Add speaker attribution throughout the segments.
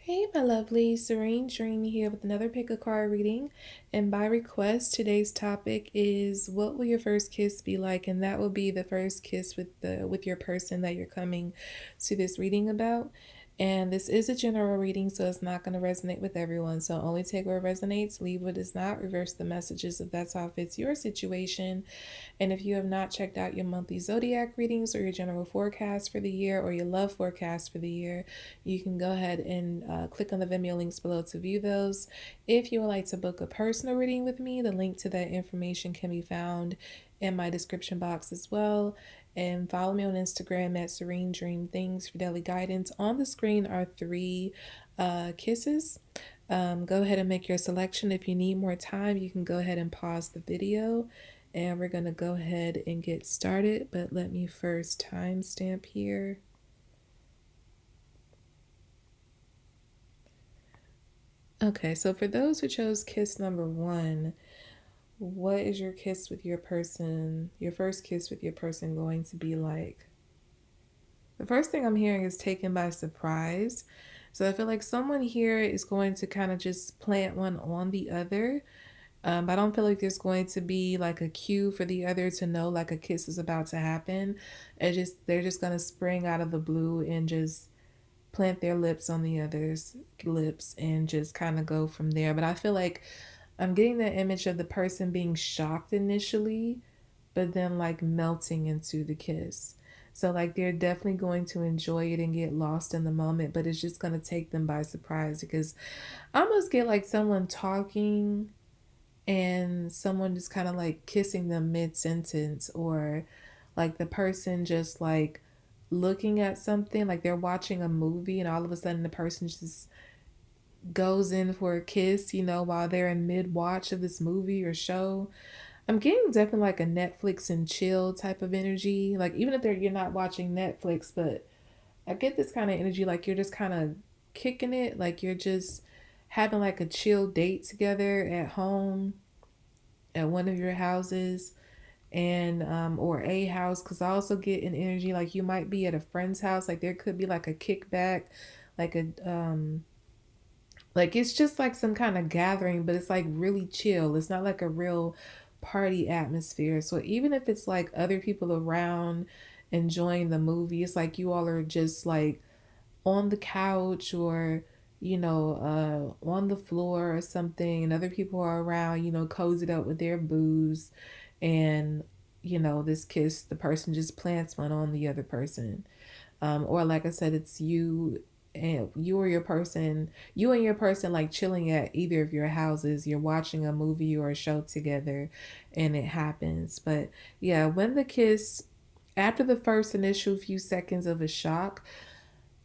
Speaker 1: Hey, my lovely Serene Dream here with another pick a card reading. And by request, today's topic is what will your first kiss be like? And that will be the first kiss with your person that you're coming to this reading about. And this is a general reading, so it's not going to resonate with everyone. So only take what resonates, leave what does not, reverse the messages if that's how it fits your situation. And if you have not checked out your monthly Zodiac readings or your general forecast for the year or your love forecast for the year, you can go ahead and click on the Vimeo links below to view those. If you would like to book a personal reading with me, the link to that information can be found in my description box as well. And follow me on Instagram at Serene Dream Things for daily guidance. On the screen are three kisses. Go ahead and make your selection. If you need more time, you can go ahead and pause the video and we're going to go ahead and get started. But let me first timestamp here. Okay, so for those who chose kiss number one, what is your kiss with your person, your first kiss with your person going to be like? The first thing I'm hearing is taken by surprise. So I feel like someone here is going to kind of just plant one on the other. I don't feel like there's going to be like a cue for the other to know like a kiss is about to happen. They're just gonna spring out of the blue and just plant their lips on the other's lips and just kind of go from there. But I feel like I'm getting the image of the person being shocked initially, but then like melting into the kiss. So like they're definitely going to enjoy it and get lost in the moment, but it's just going to take them by surprise because I almost get like someone talking and someone just kind of like kissing them mid sentence, or like the person just like looking at something, like they're watching a movie and all of a sudden the person just goes in for a kiss, while they're in mid watch of this movie or show. I'm getting definitely like a Netflix and chill type of energy. Like even if you're not watching Netflix, but I get this kind of energy like you're just kind of kicking it, like you're just having like a chill date together at home at one of your houses, and or a house, because I also get an energy like you might be at a friend's house, like there could be like a kickback, like a like it's just like some kind of gathering, but it's like really chill. It's not like a real party atmosphere. So even if it's like other people around enjoying the movie, it's like you all are just like on the couch, or on the floor or something, and other people are around, cozied up with their booze, and this kiss, the person just plants one on the other person. Or like I said, it's you and your person like chilling at either of your houses, you're watching a movie or a show together, and it happens. But yeah, when the kiss, after the first initial few seconds of a shock,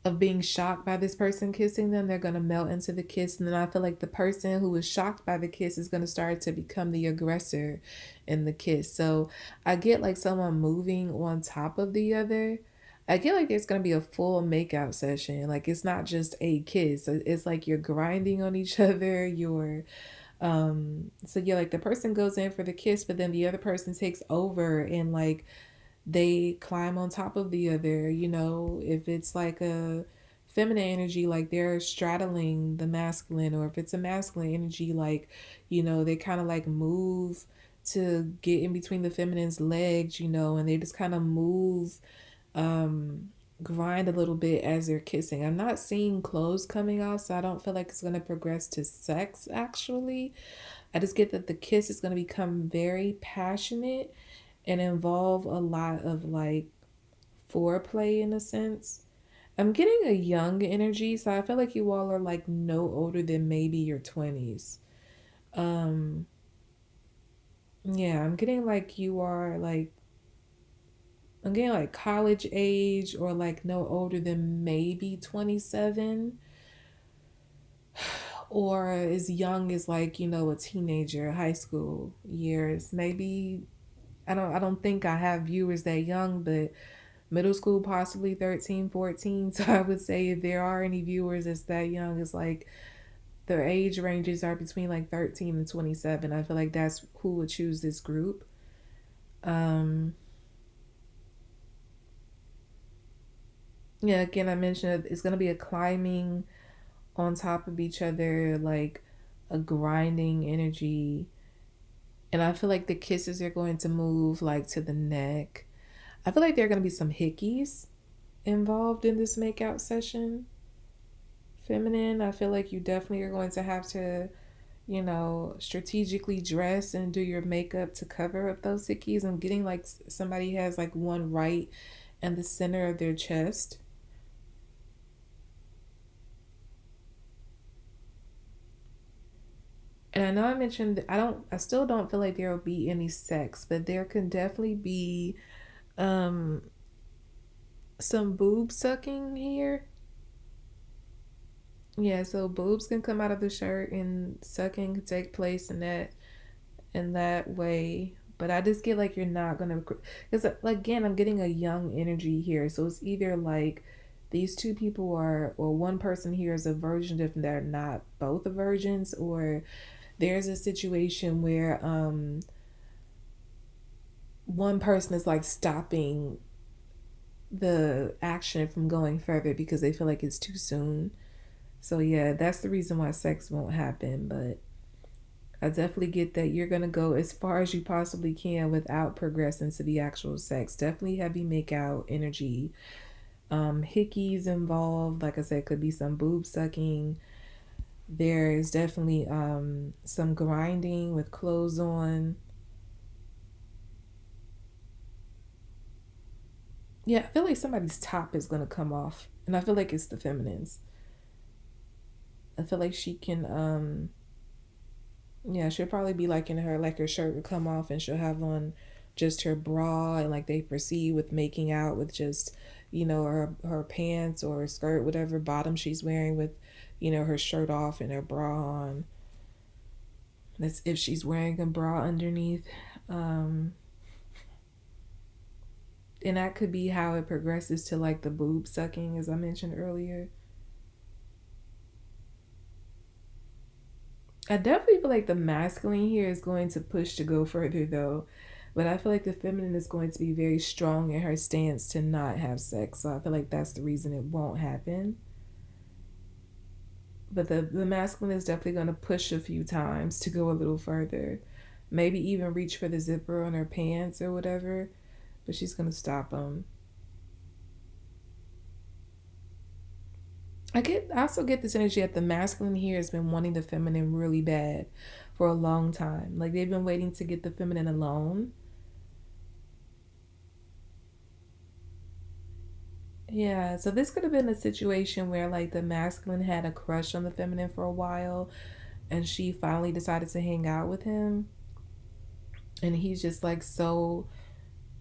Speaker 1: of being shocked by this person kissing them, they're going to melt into the kiss. And then I feel like the person who was shocked by the kiss is going to start to become the aggressor in the kiss. So I get like someone moving on top of the other. I get like there's going to be a full makeout session. Like it's not just a kiss, it's like you're grinding on each other. So yeah, like the person goes in for the kiss, but then the other person takes over and like they climb on top of the other. If it's like a feminine energy, like they're straddling the masculine, or if it's a masculine energy, like they kind of like move to get in between the feminine's legs, and they just kind of move, um grind a little bit as they're kissing. I'm not seeing clothes coming off, so I don't feel like it's going to progress to sex actually. I just get that the kiss is going to become very passionate and involve a lot of like foreplay in a sense. I'm getting a young energy, so I feel like you all are like no older than maybe your 20s. Um yeah, I'm getting like you are like, I'm getting like college age, or like no older than maybe 27, or as young as like, a teenager, high school years. Maybe I don't think I have viewers that young, but middle school, possibly 13, 14. So I would say if there are any viewers that's that young, it's like their age ranges are between like 13 and 27. I feel like that's who would choose this group. Um, yeah, again, I mentioned it's going to be a climbing on top of each other, like a grinding energy. And I feel like the kisses are going to move like to the neck. I feel like there are going to be some hickeys involved in this makeout session. Feminine, I feel like you definitely are going to have to, strategically dress and do your makeup to cover up those hickeys. I'm getting like somebody has like one right in the center of their chest. And I know I mentioned I still don't feel like there will be any sex, but there can definitely be um some boob sucking here. Yeah, so boobs can come out of the shirt and sucking can take place in that way. But I just get like you're not gonna, because again, I'm getting a young energy here. So it's either like these two people are, or one person here is a virgin if they're not both virgins, or there's a situation where one person is like stopping the action from going further because they feel like it's too soon. So yeah, that's the reason why sex won't happen. But I definitely get that you're gonna go as far as you possibly can without progressing to the actual sex. Definitely heavy make out energy. Hickeys involved. Like I said, could be some boob sucking. There is definitely some grinding with clothes on. Yeah, I feel like somebody's top is gonna come off, and I feel like it's the feminines. I feel like she can yeah, she'll probably be like in her, like her shirt would come off and she'll have on just her bra, and like they proceed with making out with just, her pants or her skirt, whatever bottom she's wearing, with, her shirt off and her bra on. That's if she's wearing a bra underneath. Um and that could be how it progresses to like the boob sucking, as I mentioned earlier. I definitely feel like the masculine here is going to push to go further though. But I feel like the feminine is going to be very strong in her stance to not have sex. So I feel like that's the reason it won't happen. But the masculine is definitely going to push a few times to go a little further. Maybe even reach for the zipper on her pants or whatever. But she's going to stop them. I also get this energy that the masculine here has been wanting the feminine really bad for a long time. Like they've been waiting to get the feminine alone. Yeah, so this could have been a situation where like the masculine had a crush on the feminine for a while and she finally decided to hang out with him, and he's just like so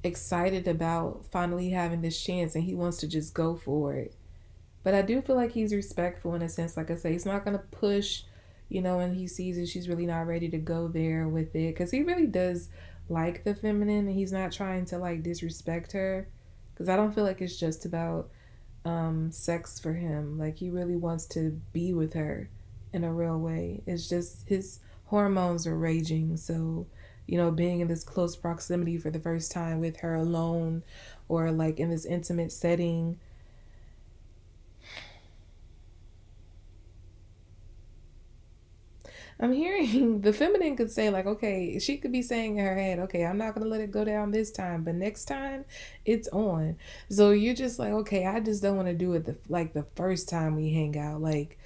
Speaker 1: excited about finally having this chance and he wants to just go for it. But I do feel like he's respectful in a sense. Like I say, he's not gonna push, and he sees that she's really not ready to go there with it, because he really does like the feminine and he's not trying to like disrespect her. Because I don't feel like it's just about sex for him. Like he really wants to be with her in a real way. It's just his hormones are raging. So, being in this close proximity for the first time with her alone, or like in this intimate setting. I'm hearing the feminine could say, like, okay, she could be saying in her head, okay, I'm not going to let it go down this time, but next time it's on. So you're just like, okay, I just don't want to do it like the first time we hang out. Like,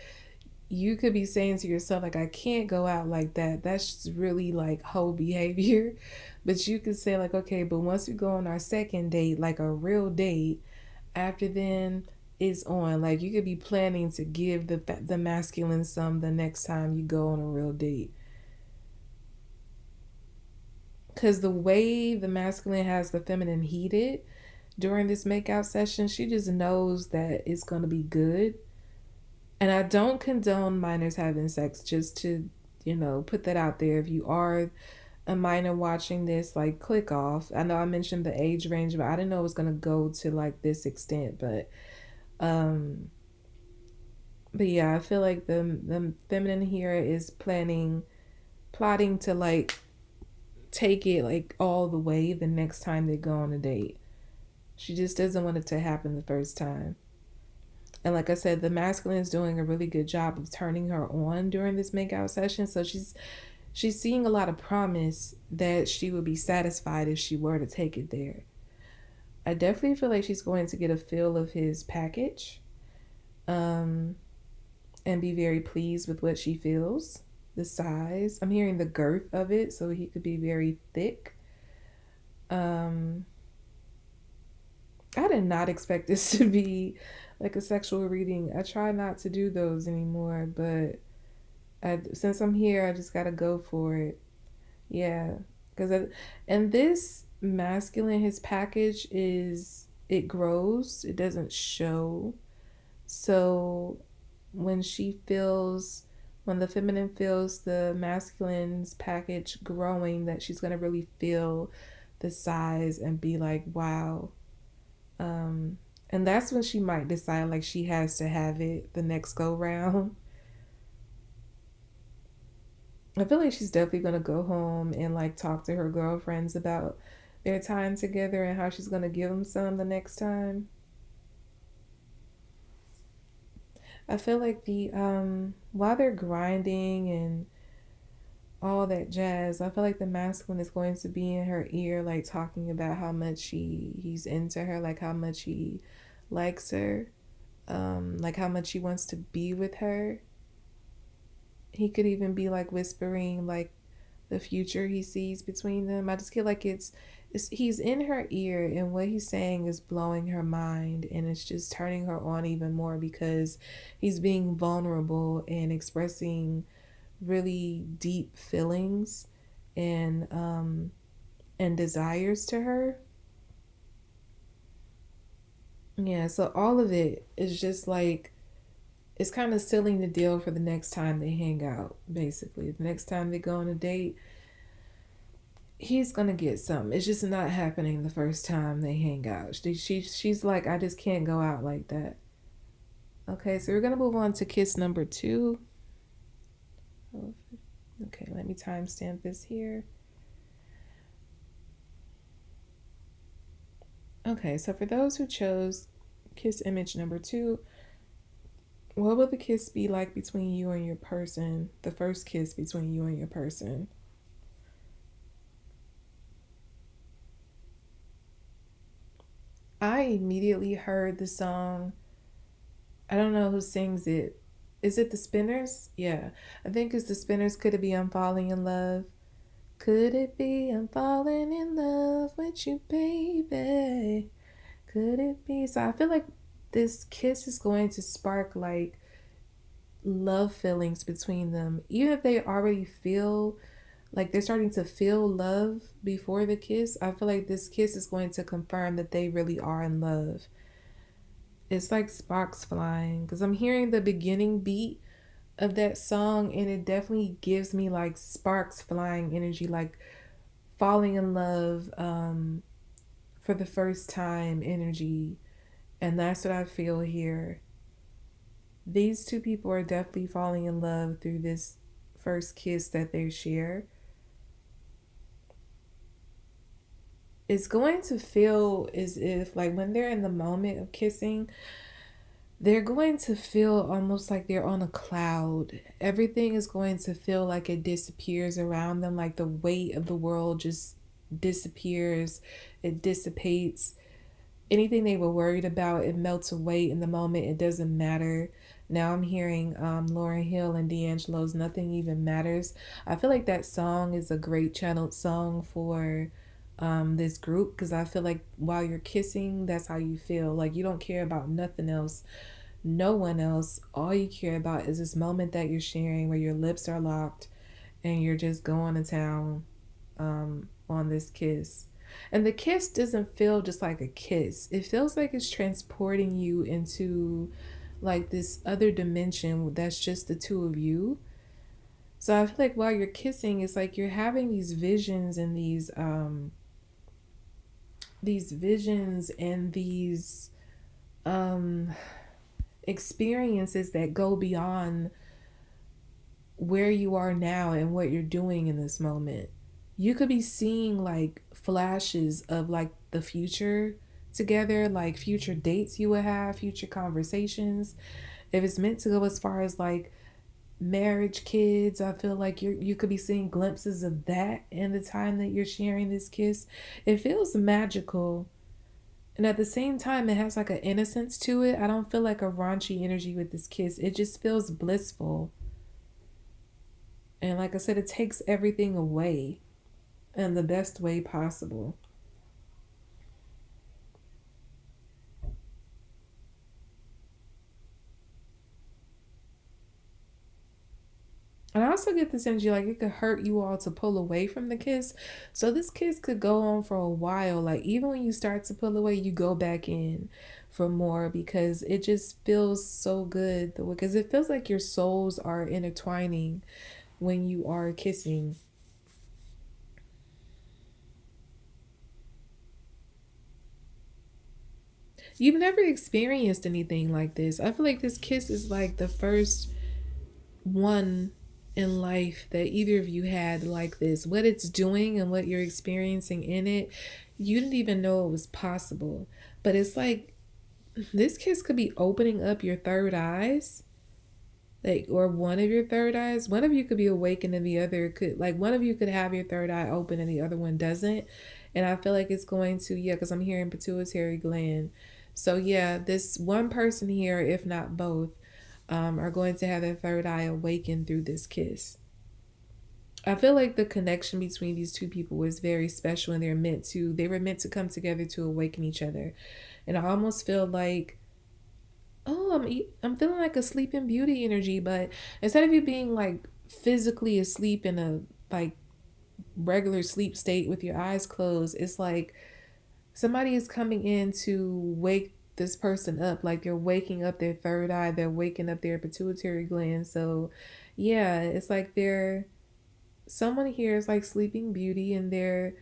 Speaker 1: you could be saying to yourself, like, I can't go out like that. That's just really like whole behavior. But you could say, like, okay, but once we go on our second date, like a real date, after then it's on. Like you could be planning to give the masculine some the next time you go on a real date, because the way the masculine has the feminine heated during this makeout session, she just knows that it's going to be good. And I don't condone minors having sex, just to put that out there. If you are a minor watching this, like, click off. I know I mentioned the age range, but I didn't know it was going to go to like this extent. Um but yeah, I feel like the feminine here is plotting to like take it like all the way the next time they go on a date. She just doesn't want it to happen the first time. And like I said, the masculine is doing a really good job of turning her on during this makeout session. So she's seeing a lot of promise that she would be satisfied if she were to take it there. I definitely feel like she's going to get a feel of his package, um, and be very pleased with what she feels. The size. I'm hearing the girth of it, so he could be very thick. Um, I did not expect this to be like a sexual reading. I try not to do those anymore, but since I'm here, I just gotta go for it. Yeah, because and this masculine, his package is it grows. It doesn't show. So when she feels, when the feminine feels the masculine's package growing, that she's gonna really feel the size and be like, wow. Um, and that's when she might decide like she has to have it the next go round. I feel like she's definitely gonna go home and like talk to her girlfriends about their time together and how she's gonna give them some the next time. I feel like the while they're grinding and all that jazz, I feel like the masculine is going to be in her ear, like talking about how much he's into her, like how much he likes her, like how much he wants to be with her. He could even be like whispering like the future he sees between them. I just feel like it's he's in her ear and what he's saying is blowing her mind and it's just turning her on even more because he's being vulnerable and expressing really deep feelings and and desires to her. Yeah, so all of it is just like it's kind of sealing the deal for the next time they hang out, basically. The next time they go on a date, he's gonna get some. It's just not happening the first time they hang out. She's like, I just can't go out like that. Okay, so we're gonna move on to kiss number two. Okay, let me timestamp this here. Okay, so for those who chose kiss image number two, what will the kiss be like between you and your person? The first kiss between you and your person. I immediately heard the song. I don't know who sings it. Is it the Spinners? Yeah. I think it's the Spinners. Could it be I'm falling in love? Could it be I'm falling in love with you, baby? Could it be? So I feel like this kiss is going to spark like love feelings between them. Even if they already feel like they're starting to feel love before the kiss, I feel like this kiss is going to confirm that they really are in love. It's like sparks flying because I'm hearing the beginning beat of that song and it definitely gives me like sparks flying energy, like falling in love for the first time energy. And that's what I feel here. These two people are definitely falling in love through this first kiss that they share. It's going to feel as if like when they're in the moment of kissing, they're going to feel almost like they're on a cloud. Everything is going to feel like it disappears around them, like the weight of the world just disappears, it dissipates. Anything they were worried about, it melts away in the moment. It doesn't matter. Now I'm hearing Lauryn Hill and D'Angelo's Nothing Even Matters. I feel like that song is a great channeled song for this group because I feel like while you're kissing, that's how you feel. Like you don't care about nothing else, no one else. All you care about is this moment that you're sharing where your lips are locked and you're just going to town on this kiss. And the kiss doesn't feel just like a kiss, it feels like it's transporting you into like this other dimension that's just the two of you. So I feel like while you're kissing, it's like you're having these visions and these visions and these um experiences that go beyond where you are now and what you're doing in this moment. You could be seeing like flashes of like the future together, like future dates you would have, future conversations. If it's meant to go as far as like marriage, kids, I feel like you could be seeing glimpses of that in the time that you're sharing this kiss. It feels magical. And at the same time, it has like an innocence to it. I don't feel like a raunchy energy with this kiss. It just feels blissful. And like I said, it takes everything away in the best way possible. And I also get this energy like it could hurt you all to pull away from the kiss. So this kiss could go on for a while. Like even when you start to pull away, you go back in for more because it just feels so good. Because it feels like your souls are intertwining when you are kissing. You've never experienced anything like this. I feel like this kiss is like the first one in life that either of you had like this. What it's doing and what you're experiencing in it, you didn't even know it was possible. But it's like this kiss could be opening up your third eyes, like, or one of your third eyes. One of you could be awakened and the other could, like, one of you could have your third eye open and the other one doesn't. And I feel like it's going to, yeah, because I'm hearing pituitary gland. So yeah, this one person here, if not both, are going to have their third eye awakened through this kiss. I feel like the connection between these two people was very special and they were meant to come together to awaken each other. And I almost feel like, oh, I'm feeling like a sleeping beauty energy, but instead of you being like physically asleep in a like regular sleep state with your eyes closed, it's like somebody is coming in to wake this person up. Like they're waking up their third eye, they're waking up their pituitary gland. So yeah, it's like they're someone here is like sleeping beauty and they're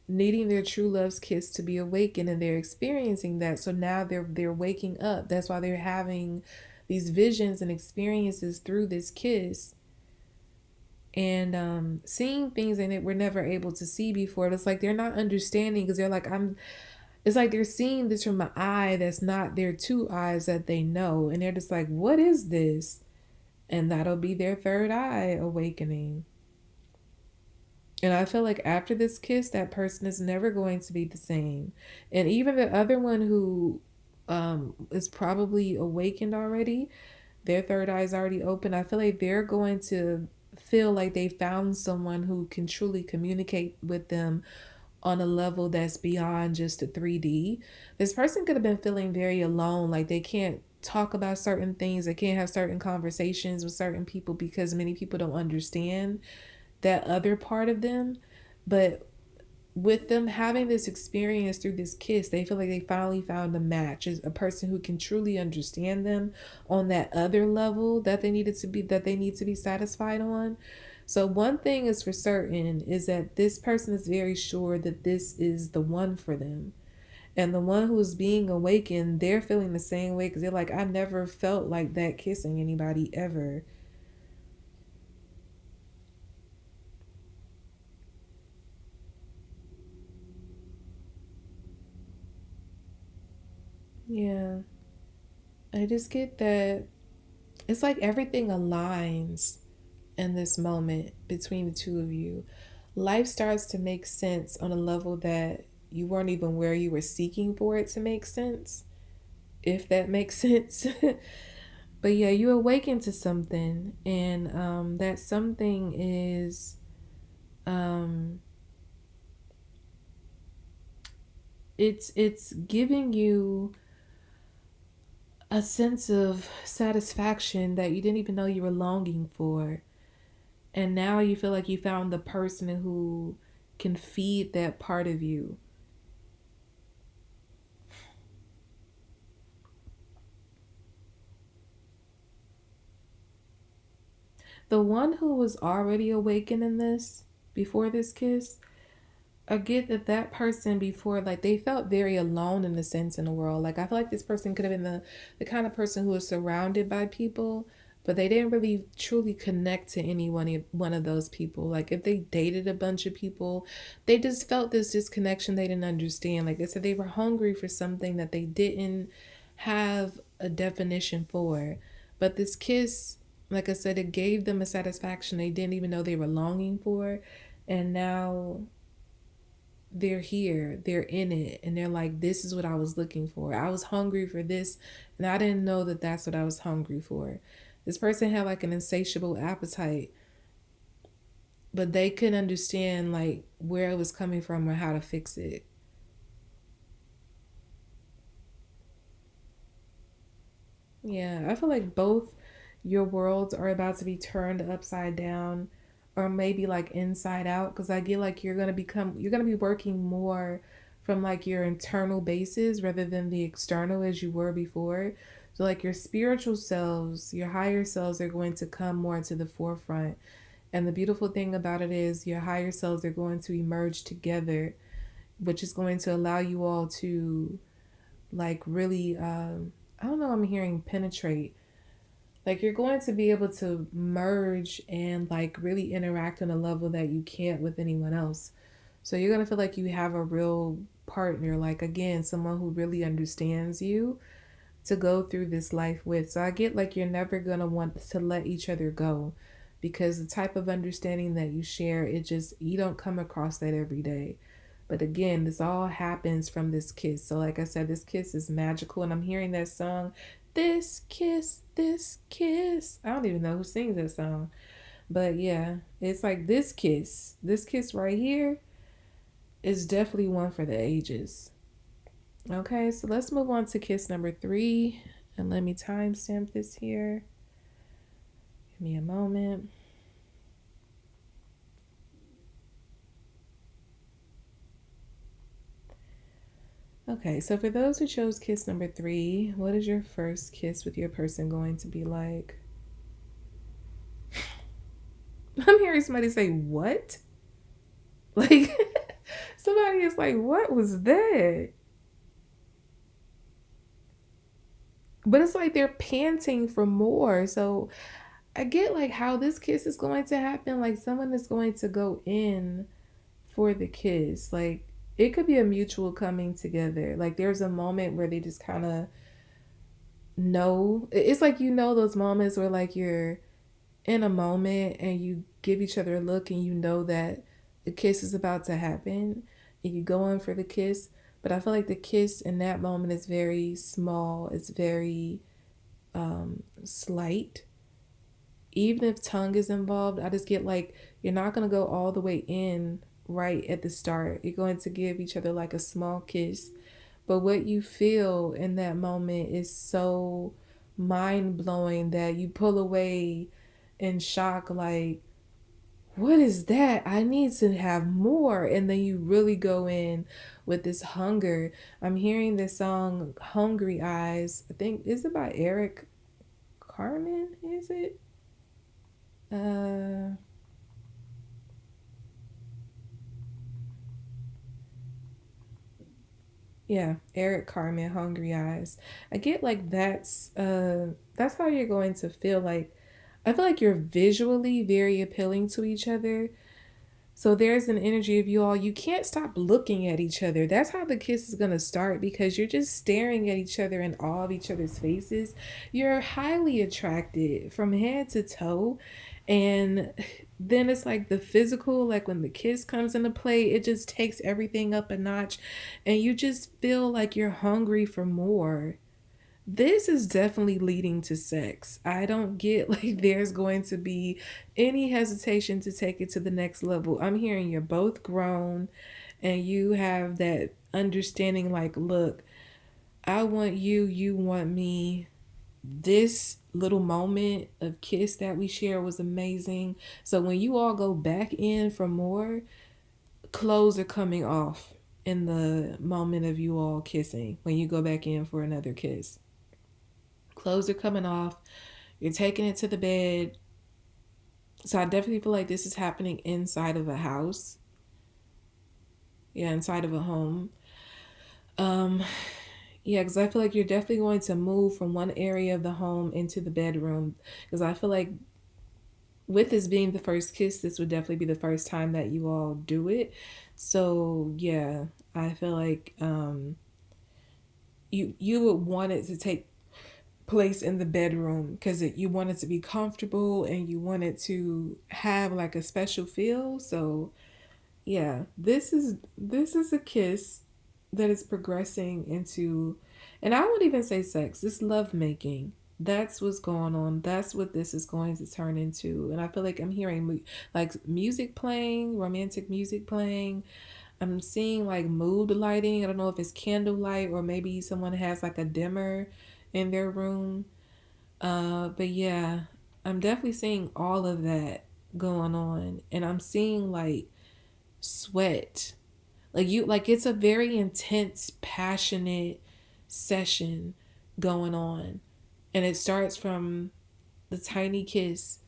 Speaker 1: needing their true love's kiss to be awakened and they're experiencing that. So now they're waking up. That's why they're having these visions and experiences through this kiss and seeing things in it we're never able to see before. It's like they're not understanding because they're like, I'm it's like they're seeing this from an eye that's not their two eyes that they know. And they're just like, what is this? And that'll be their third eye awakening. And I feel like after this kiss, that person is never going to be the same. And even the other one who is probably awakened already, their third eye is already open. I feel like they're going to feel like they found someone who can truly communicate with them on a level that's beyond just a 3D. This person could have been feeling very alone, like they can't talk about certain things, they can't have certain conversations with certain people because many people don't understand that other part of them. But with them having this experience through this kiss, they feel like they finally found a match, is a person who can truly understand them on that other level that they need to be satisfied on. So one thing is for certain is that this person is very sure that this is the one for them. And the one who's being awakened, they're feeling the same way because they're like, I never felt like that kissing anybody ever. Yeah. I just get that it's like everything aligns in this moment between the two of you. Life starts to make sense on a level that you weren't even where you were seeking for it to make sense, if that makes sense. But yeah, you awaken to something, and that something is um, it's giving you a sense of satisfaction that you didn't even know you were longing for. And now you feel like you found the person who can feed that part of you. The one who was already awakened in this before this kiss, I get that that person before, like, they felt very alone in a sense in the world. Like, I feel like this person could have been the kind of person who was surrounded by people, but they didn't really truly connect to any one of those people. Like if they dated a bunch of people, they just felt this disconnection they didn't understand. Like they said they were hungry for something that they didn't have a definition for. But this kiss, like I said, it gave them a satisfaction they didn't even know they were longing for. And now they're here, they're in it, and they're like, this is what I was looking for. I was hungry for this, and I didn't know that that's what I was hungry for. This person had like an insatiable appetite, but they couldn't understand like where it was coming from or how to fix it. Yeah, I feel like both your worlds are about to be turned upside down or maybe like inside out, because I get like you're going to be working more from like your internal bases rather than the external as you were before. So like your spiritual selves, your higher selves are going to come more to the forefront. And the beautiful thing about it is your higher selves are going to emerge together, which is going to allow you all to like really I don't know, I'm hearing penetrate. Like you're going to be able to merge and like really interact on a level that you can't with anyone else. So you're going to feel like you have a real partner, like again, someone who really understands you to go through this life with. So I get like you're never going to want to let each other go, because the type of understanding that you share, it just, you don't come across that every day. But again, this all happens from this kiss. So, like I said, this kiss is magical. And I'm hearing that song, This Kiss, This Kiss. I don't even know who sings that song. But yeah, it's like this kiss. This kiss right here is definitely one for the ages. Okay, so let's move on to kiss number 3. And let me timestamp this here. Give me a moment. Okay, so for those who chose kiss number 3, what is your first kiss with your person going to be like? I'm hearing somebody say, what? Like, somebody is like, what was that? But it's like they're panting for more. So I get like how this kiss is going to happen. Like, someone is going to go in for the kiss. Like, it could be a mutual coming together. Like, there's a moment where they just kind of know. It's like, you know, those moments where like you're in a moment and you give each other a look and you know that the kiss is about to happen and you go in for the kiss. But I feel like the kiss in that moment is very small, it's very slight. Even if tongue is involved, I just get like you're not going to go all the way in right at the start. You're going to give each other like a small kiss, but what you feel in that moment is so mind blowing that you pull away in shock, like, what is that? I need to have more. And then you really go in with this hunger. I'm hearing this song, Hungry Eyes. I think, is it by Eric Carmen? Is it? Uh, yeah, Eric Carmen, Hungry Eyes. I get like that's how you're going to feel. Like I feel like you're visually very appealing to each other. So there's an energy of you all. You can't stop looking at each other. That's how the kiss is going to start, because you're just staring at each other in awe of each other's faces. You're highly attracted from head to toe. And then it's like the physical, like when the kiss comes into play, it just takes everything up a notch. And you just feel like you're hungry for more. This is definitely leading to sex. I don't get like there's going to be any hesitation to take it to the next level. I'm hearing you're both grown and you have that understanding, like, look, I want you, you want me. This little moment of kiss that we share was amazing. So when you all go back in for more, clothes are coming off in the moment of you all kissing. When you go back in for another kiss, clothes are coming off. You're taking it to the bed. So I definitely feel like this is happening inside of a house. Yeah, inside of a home. Um, Yeah, because I feel like you're definitely going to move from one area of the home into the bedroom. Because I feel like with this being the first kiss, this would definitely be the first time that you all do it. So yeah, I feel like you would want it to take place in the bedroom because you want it to be comfortable and you want it to have like a special feel. So yeah, this is a kiss that is progressing into, and I would even say sex. This love making. That's what's going on. That's what this is going to turn into. And I feel like I'm hearing like music playing, romantic music playing. I'm seeing like mood lighting. I don't know if it's candlelight or maybe someone has like a dimmer in their room. But yeah, I'm definitely seeing all of that going on, and I'm seeing like sweat. Like it's a very intense, passionate session going on. And it starts from the tiny kiss.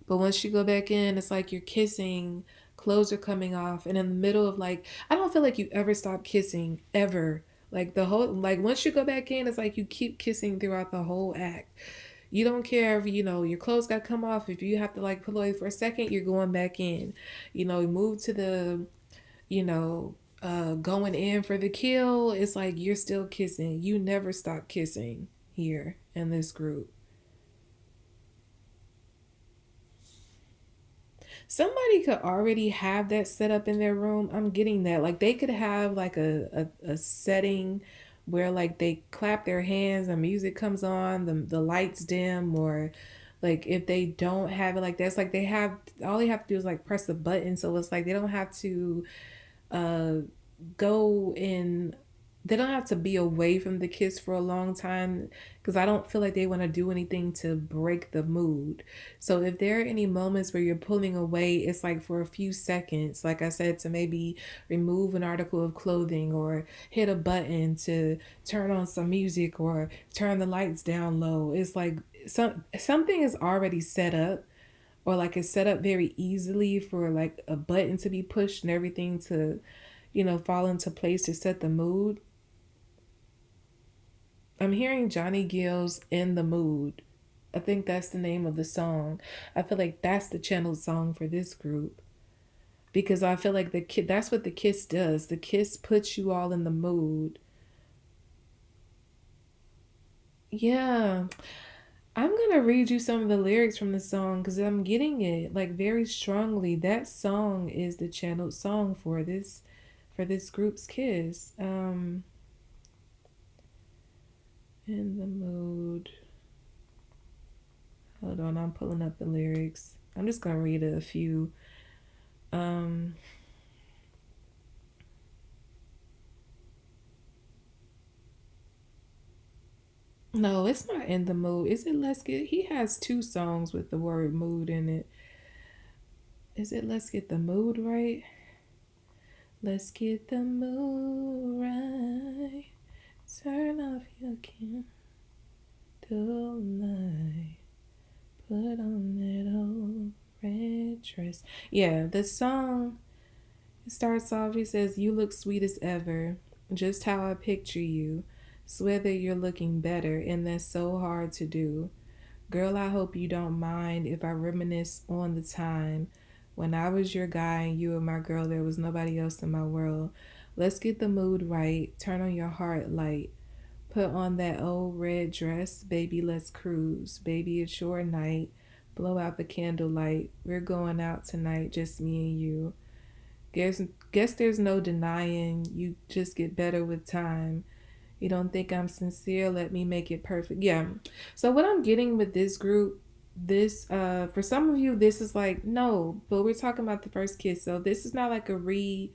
Speaker 1: But once you go back in, it's like you're kissing, clothes are coming off, and in the middle of like I don't feel like you ever stop kissing ever. Like the whole like once you go back in, it's like you keep kissing throughout the whole act. You don't care if your clothes got to come off. If you have to like pull away for a second, you're going back in. You move to the you know, going in for the kill, it's like you're still kissing. You never stop kissing here in this group. Somebody could already have that set up in their room. I'm getting that. Like they could have like a setting where like they clap their hands and music comes on, the lights dim, or like if they don't have it like that's like they have all they have to do is like press a button, so it's like they don't have to uh go in they don't have to be away from the kiss for a long time because I don't feel like they want to do anything to break the mood. So if there are any moments where you're pulling away, it's like for a few seconds, like I said, to maybe remove an article of clothing or hit a button to turn on some music or turn the lights down low. It's like something is already set up, or like it's set up very easily for like a button to be pushed and everything to fall into place to set the mood. I'm hearing Johnny Gill's In the Mood. I think that's the name of the song. I feel like that's the channeled song for this group because I feel like that's what the kiss does. The kiss puts you all in the mood. Yeah. I'm going to read you some of the lyrics from the song cuz I'm getting it like very strongly. That song is the channeled song for this group's kiss. In the mood. Hold on, I'm pulling up the lyrics. I'm just gonna read a few. Um, no, it's not in the mood. Is it Let's Get? He has two songs with the word mood in it. Is it Let's Get the Mood Right? Let's get the mood right. Turn off your candlelight. Put on that old red dress. Yeah, the song it starts off, he says, "You look sweet as ever, just how I picture you. Swear that you're looking better, and that's so hard to do. Girl, I hope you don't mind if I reminisce on the time when I was your guy and you were my girl. There was nobody else in my world. Let's get the mood right. Turn on your heart light. Put on that old red dress. Baby, let's cruise. Baby, it's your night. Blow out the candlelight. We're going out tonight, just me and you. Guess there's no denying you just get better with time. You don't think I'm sincere? Let me make it perfect." Yeah. So what I'm getting with this group, this for some of you this is like no, but we're talking about the first kiss. So this is not like a re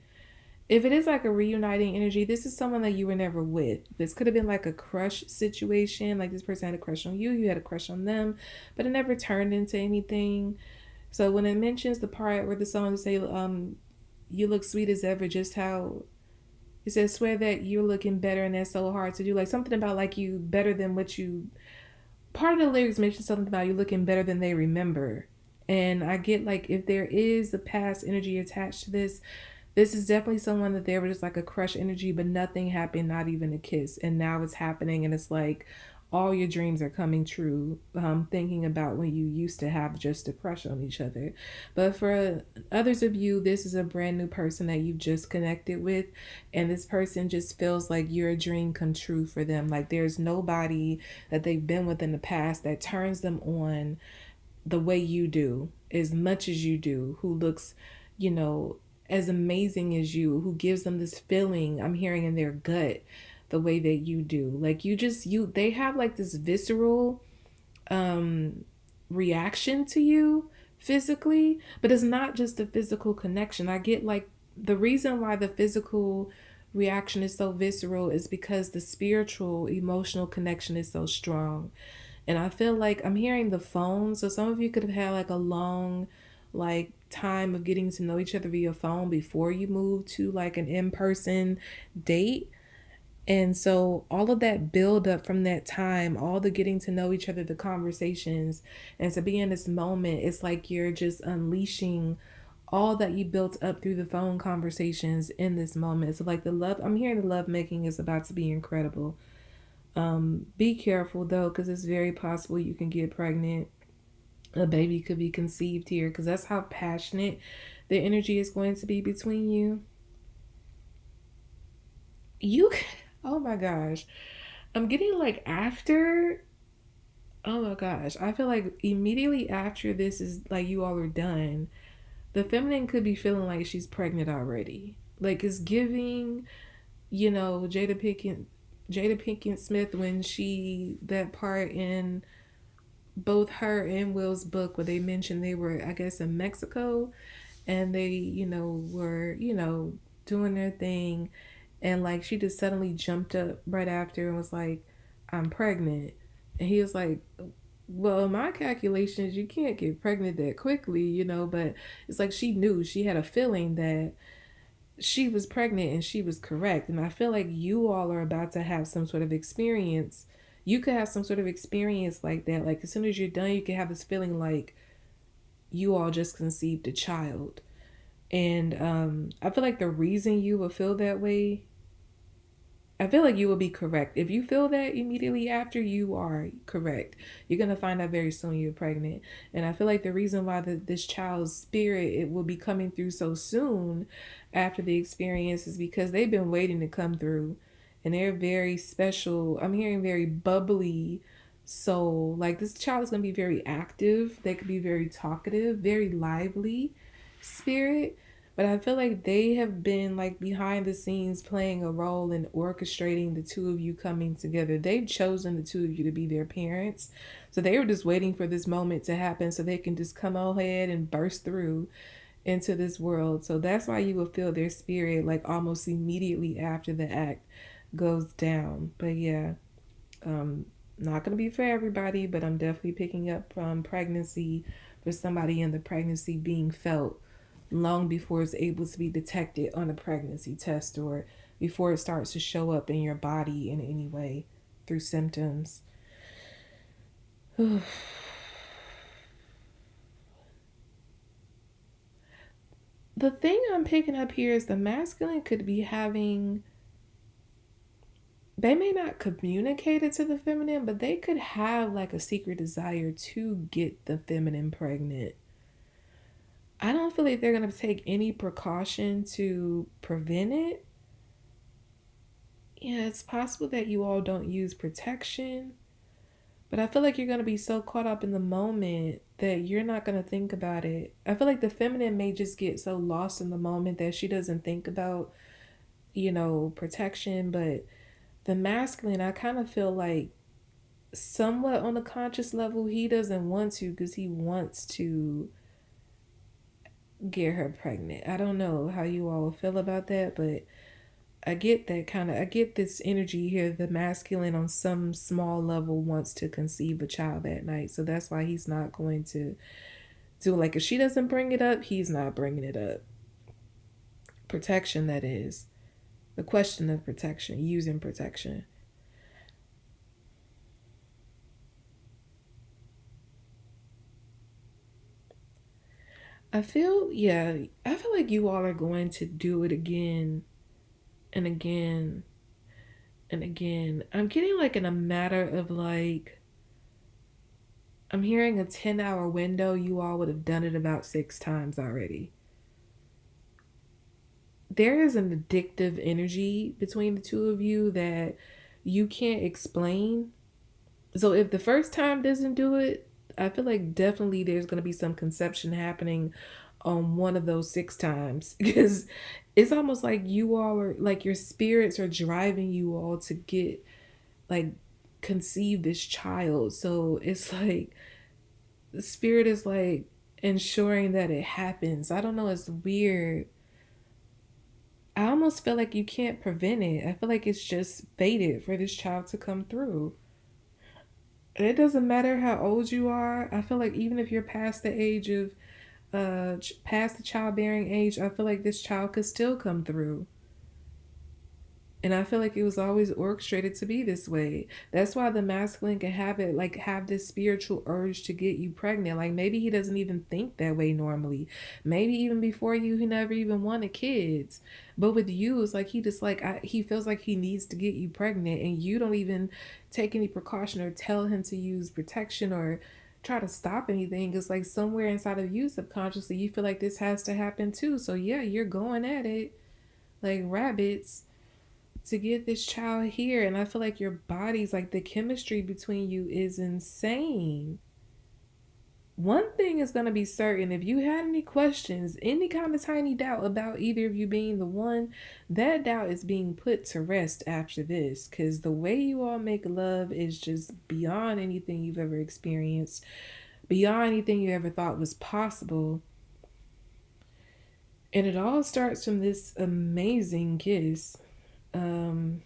Speaker 1: if it is like a reuniting energy, this is someone that you were never with. This could have been like a crush situation. Like this person had a crush on you, you had a crush on them, but it never turned into anything. So when it mentions the part where the song say, "You look sweet as ever," just how it says, "Swear that you're looking better, and that's so hard to do." Like something about like you better than what you. Part of the lyrics mentions something about you looking better than they remember, and I get like if there is the past energy attached to this, This is definitely someone that there was just like a crush energy, but nothing happened, not even a kiss. And now it's happening, and it's like all your dreams are coming true. Thinking about when you used to have just a crush on each other. But for others of you, this is a brand new person that you've just connected with, and this person just feels like you're a dream come true for them. Like there's nobody that they've been with in the past that turns them on the way you do, as much as you do, who looks, you know, as amazing as you, who gives them this feeling I'm hearing in their gut the way that you do. Like they have like this visceral um reaction to you physically, but it's not just a physical connection. I get like the reason why the physical reaction is so visceral is because the spiritual emotional connection is so strong. And I feel like I'm hearing the phone. So some of you could have had like a long, like time of getting to know each other via phone before you move to like an in-person date. And so all of that build up from that time, all the getting to know each other, the conversations, and to be in this moment, it's like you're just unleashing all that you built up through the phone conversations in this moment. So like the love, I'm hearing the love making is about to be incredible. Be careful though, because it's very possible you can get pregnant. A baby could be conceived here, because that's how passionate the energy is going to be between you. You, oh my gosh, I'm getting like after. Oh my gosh, I feel like immediately after this is like you all are done. The feminine could be feeling like she's pregnant already. Like it's giving, Jada Pinkett Smith when she that part in both her and Will's book where they mentioned they were, I guess, in Mexico, and they, were, doing their thing, and like she just suddenly jumped up right after and was like, I'm pregnant. And he was like, well, my calculations, you can't get pregnant that quickly, but it's like she knew, she had a feeling that she was pregnant and she was correct. And I feel like you all are about to have some sort of experience. You could have some sort of experience like that. Like as soon as you're done, you can have this feeling like you all just conceived a child. And I feel like the reason you will feel that way, I feel like you will be correct. If you feel that immediately after, you are correct. You're gonna find out very soon you're pregnant, and I feel like the reason why this child's spirit it will be coming through so soon after the experience is because they've been waiting to come through, and they're very special. I'm hearing very bubbly soul. Like this child is gonna be very active. They could be very talkative, very lively spirit, but I feel like they have been like behind the scenes playing a role in orchestrating the two of you coming together. They've chosen the two of you to be their parents. So they were just waiting for this moment to happen so they can just come ahead and burst through into this world. So that's why you will feel their spirit like almost immediately after the act goes down. But yeah, not going to be for everybody, but I'm definitely picking up pregnancy for somebody in the pregnancy being felt long before it's able to be detected on a pregnancy test or before it starts to show up in your body in any way through symptoms. The thing I'm picking up here is the masculine could be having, they may not communicate it to the feminine, but they could have like a secret desire to get the feminine pregnant. I don't feel like they're going to take any precaution to prevent it. Yeah, it's possible that you all don't use protection, but I feel like you're going to be so caught up in the moment that you're not going to think about it. I feel like the feminine may just get so lost in the moment that she doesn't think about, protection, but the masculine, I kind of feel like somewhat on a conscious level, he doesn't want to because he wants to get her pregnant. I don't know how you all feel about that, but I get this energy here. The masculine on some small level wants to conceive a child that night. So that's why he's not going to do, like, if she doesn't bring it up, he's not bringing it up. Protection, that is. The question of protection, using protection. I feel like you all are going to do it again and again and again. I'm getting like in a matter of like, I'm hearing a 10-hour window. You all would have done it about 6 times already. There is an addictive energy between the two of you that you can't explain. So if the first time doesn't do it, I feel like definitely there's going to be some conception happening on one of those 6 times because it's almost like you all are like your spirits are driving you all to get like conceive this child. So it's like the spirit is like ensuring that it happens. I don't know, it's weird. I almost feel like you can't prevent it. I feel like it's just fated for this child to come through. And it doesn't matter how old you are. I feel like even if you're past the age of past the childbearing age, I feel like this child could still come through. And I feel like it was always orchestrated to be this way. That's why the masculine can have it, like have this spiritual urge to get you pregnant. Like maybe he doesn't even think that way normally. Maybe even before you, he never even wanted kids. But with you, it's like he just like he feels like he needs to get you pregnant, and you don't even take any precaution or tell him to use protection or try to stop anything. It's like somewhere inside of you subconsciously, you feel like this has to happen too. So yeah, you're going at it like rabbits to get this child here. And I feel like your bodies, like the chemistry between you is insane. One thing is going to be certain, if you had any questions, any kind of tiny doubt about either of you being the one, that doubt is being put to rest after this, because the way you all make love is just beyond anything you've ever experienced, beyond anything you ever thought was possible. And it all starts from this amazing kiss. um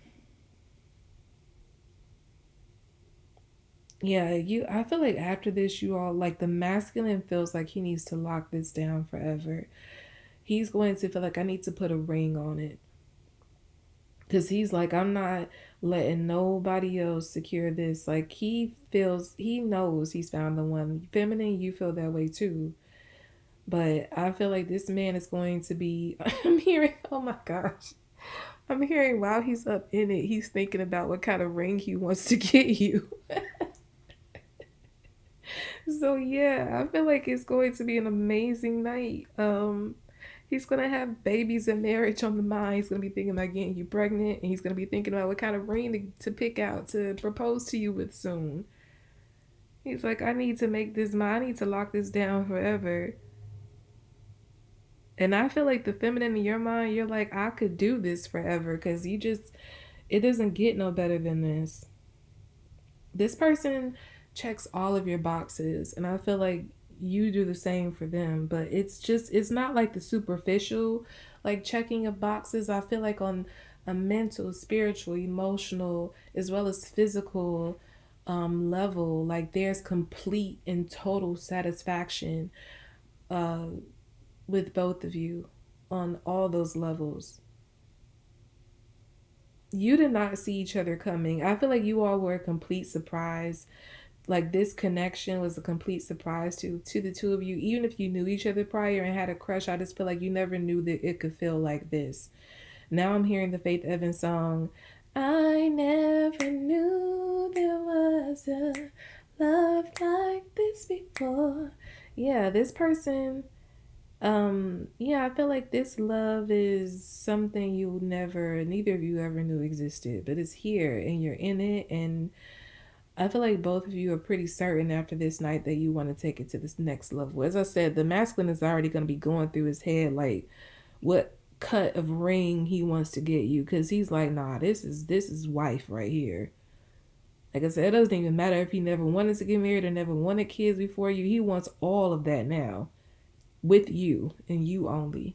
Speaker 1: Yeah, you I feel like after this you all like the masculine feels like he needs to lock this down forever. He's going to feel like I need to put a ring on it. Cause he's like, I'm not letting nobody else secure this. Like he knows he's found the one. Feminine, you feel that way too. But I feel like this man is going to be I'm hearing, oh my gosh. I'm hearing while he's up in it, he's thinking about what kind of ring he wants to get you. So yeah, I feel like it's going to be an amazing night. He's gonna have babies and marriage on the mind. He's gonna be thinking about getting you pregnant, and he's gonna be thinking about what kind of ring to pick out to propose to you with soon. He's like, I need to make this mine. I need to lock this down forever. And I feel like the feminine in your mind, you're like, I could do this forever because you just, it doesn't get no better than this. This person checks all of your boxes, and I feel like you do the same for them. But it's not like the superficial like checking of boxes. I feel like on a mental, spiritual, emotional, as well as physical level, like there's complete and total satisfaction uh with both of you on all those levels. You did not see each other coming. I feel like you all were a complete surprise. Like this connection was a complete surprise to the two of you. Even if you knew each other prior and had a crush, I just feel like you never knew that it could feel like this. Now I'm hearing the Faith Evans song, I never knew there was a love like this before. Yeah, this person, yeah, I feel like this love is something you never, neither of you ever knew existed, but it's here and you're in it. And I feel like both of you are pretty certain after this night that you want to take it to this next level. As I said, the masculine is already going to be going through his head like what cut of ring he wants to get you, because he's like, nah, this is wife right here. Like I said, it doesn't even matter if he never wanted to get married or never wanted kids before you. He wants all of that now with you and you only.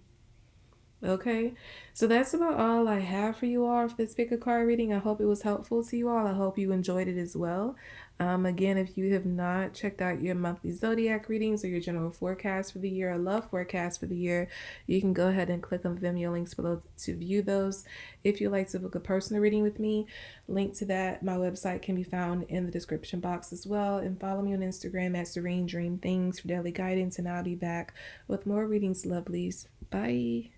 Speaker 1: Okay, so that's about all I have for you all for this pick a card reading. I hope it was helpful to you all. I hope you enjoyed it as well. Again, if you have not checked out your monthly zodiac readings or your general forecast for the year, I love forecast for the year, you can go ahead and click on the Vimeo links below to view those. If you'd like to book a personal reading with me, link to that, my website can be found in the description box as well. And follow me on Instagram at Serene Dream Things for daily guidance, and I'll be back with more readings, lovelies. Bye.